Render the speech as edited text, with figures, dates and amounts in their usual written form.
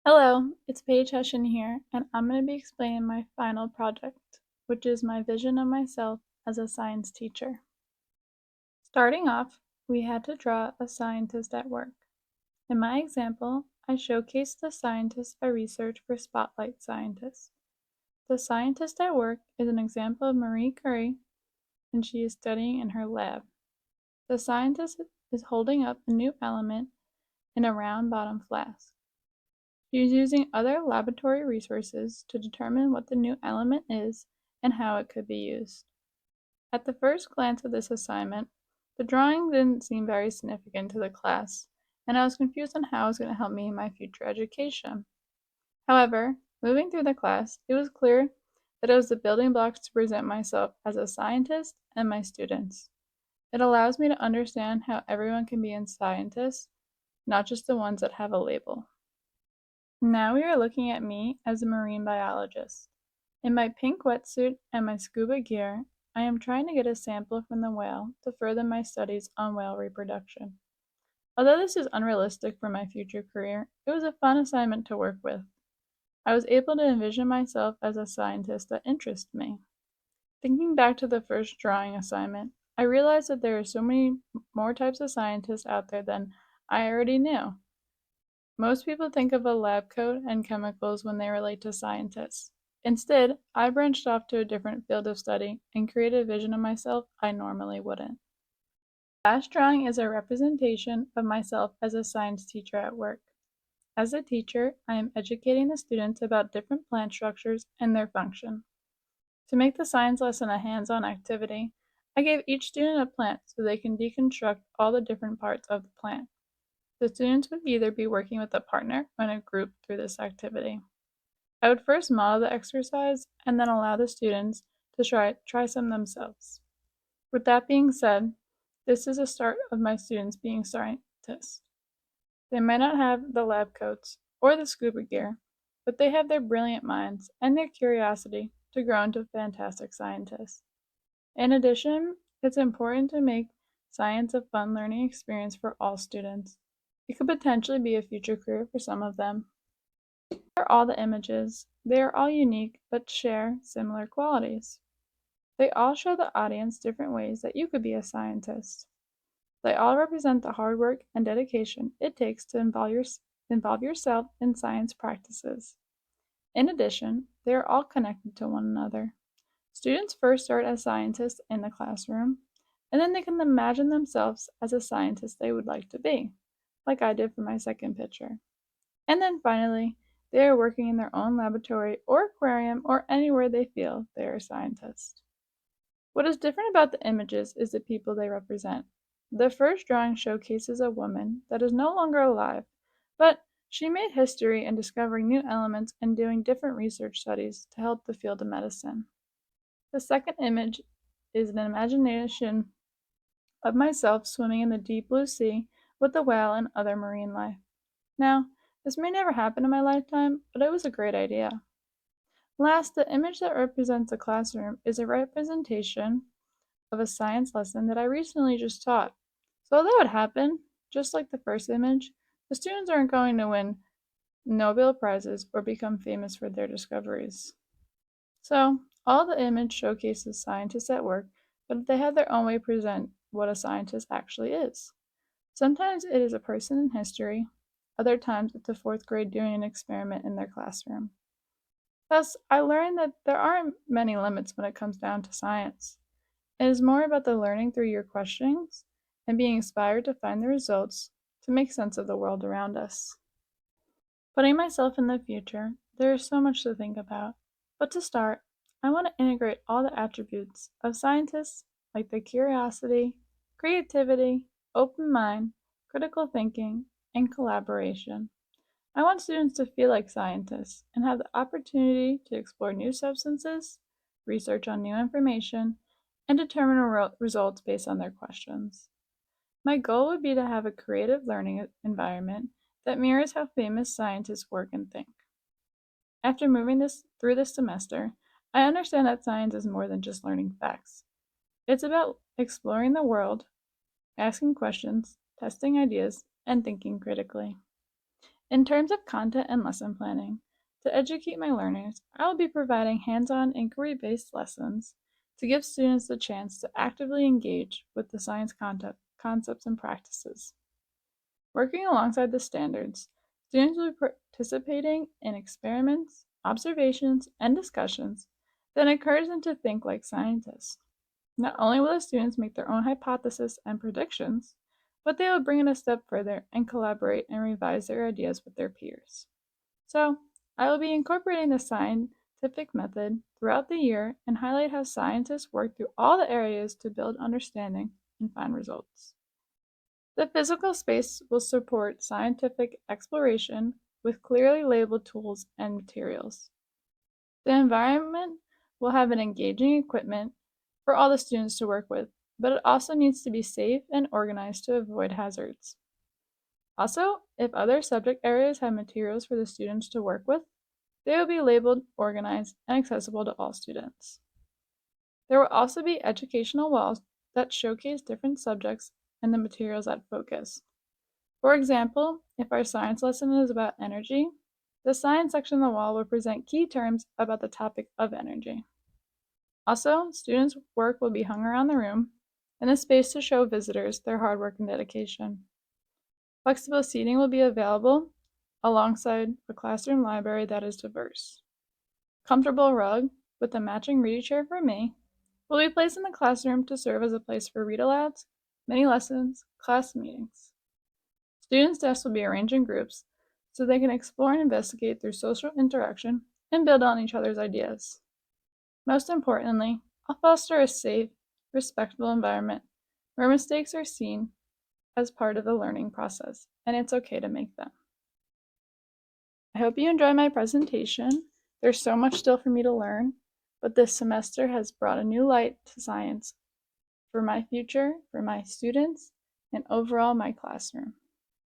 Hello, it's Paige Hessian here, and I'm going to be explaining my final project, which is my vision of myself as a science teacher. Starting off, we had to draw a scientist at work. In my example, I showcased the scientist I research for Spotlight Scientists. The scientist at work is an example of Marie Curie, and she is studying in her lab. The scientist is holding up a new element in a round bottom flask. She is using other laboratory resources to determine what the new element is and how it could be used. At the first glance of this assignment, the drawing didn't seem very significant to the class, and I was confused on how it was going to help me in my future education. However, moving through the class, it was clear that it was the building blocks to present myself as a scientist and my students. It allows me to understand how everyone can be a scientist, not just the ones that have a label. Now we are looking at me as a marine biologist. In my pink wetsuit and my scuba gear, I am trying to get a sample from the whale to further my studies on whale reproduction. Although this is unrealistic for my future career, it was a fun assignment to work with. I was able to envision myself as a scientist that interests me. Thinking back to the first drawing assignment, I realized that there are so many more types of scientists out there than I already knew. Most people think of a lab coat and chemicals when they relate to scientists. Instead, I branched off to a different field of study and created a vision of myself I normally wouldn't. The last drawing is a representation of myself as a science teacher at work. As a teacher, I am educating the students about different plant structures and their function. To make the science lesson a hands-on activity, I gave each student a plant so they can deconstruct all the different parts of the plant. The students would either be working with a partner or in a group through this activity. I would first model the exercise and then allow the students to try some themselves. With that being said, this is a start of my students being scientists. They might not have the lab coats or the scuba gear, but they have their brilliant minds and their curiosity to grow into fantastic scientists. In addition, it's important to make science a fun learning experience for all students. It could potentially be a future career for some of them. Here are all the images. They are all unique but share similar qualities. They all show the audience different ways that you could be a scientist. They all represent the hard work and dedication it takes to involve yourself in science practices. In addition, they are all connected to one another. Students first start as scientists in the classroom, and then they can imagine themselves as a scientist they would like to be, like I did for my second picture. And then finally, they are working in their own laboratory or aquarium or anywhere they feel they are a scientist. What is different about the images is the people they represent. The first drawing showcases a woman that is no longer alive, but she made history in discovering new elements and doing different research studies to help the field of medicine. The second image is an imagination of myself swimming in the deep blue sea with the whale and other marine life. Now, this may never happen in my lifetime, but it was a great idea. Last, the image that represents the classroom is a representation of a science lesson that I recently just taught. So although it happened, just like the first image, the students aren't going to win Nobel Prizes or become famous for their discoveries. So, all the image showcases scientists at work, but they have their own way to present what a scientist actually is. Sometimes it is a person in history, other times it's a fourth grade doing an experiment in their classroom. Thus, I learned that there aren't many limits when it comes down to science. It is more about the learning through your questions and being inspired to find the results to make sense of the world around us. Putting myself in the future, there is so much to think about. But to start, I want to integrate all the attributes of scientists like the curiosity, creativity, open mind, critical thinking, and collaboration. I want students to feel like scientists and have the opportunity to explore new substances, research on new information, and determine results based on their questions. My goal would be to have a creative learning environment that mirrors how famous scientists work and think. After moving through this semester, I understand that science is more than just learning facts. It's about exploring the world, asking questions, testing ideas, and thinking critically. In terms of content and lesson planning, to educate my learners, I will be providing hands-on inquiry-based lessons to give students the chance to actively engage with the science concepts and practices. Working alongside the standards, students will be participating in experiments, observations, and discussions that encourage them to think like scientists. Not only will the students make their own hypotheses and predictions, but they will bring it a step further and collaborate and revise their ideas with their peers. So, I will be incorporating the scientific method throughout the year and highlight how scientists work through all the areas to build understanding and find results. The physical space will support scientific exploration with clearly labeled tools and materials. The environment will have an engaging equipment for all the students to work with, but it also needs to be safe and organized to avoid hazards. Also, if other subject areas have materials for the students to work with, they will be labeled, organized, and accessible to all students. There will also be educational walls that showcase different subjects and the materials at focus. For example, if our science lesson is about energy, the science section on the wall will present key terms about the topic of energy. Also, students' work will be hung around the room in a space to show visitors their hard work and dedication. Flexible seating will be available alongside a classroom library that is diverse. Comfortable rug with a matching reading chair for me will be placed in the classroom to serve as a place for read-alouds, mini lessons, class meetings. Students' desks will be arranged in groups so they can explore and investigate through social interaction and build on each other's ideas. Most importantly, I'll foster a safe, respectful environment where mistakes are seen as part of the learning process, and it's okay to make them. I hope you enjoy my presentation. There's so much still for me to learn, but this semester has brought a new light to science for my future, for my students, and overall my classroom.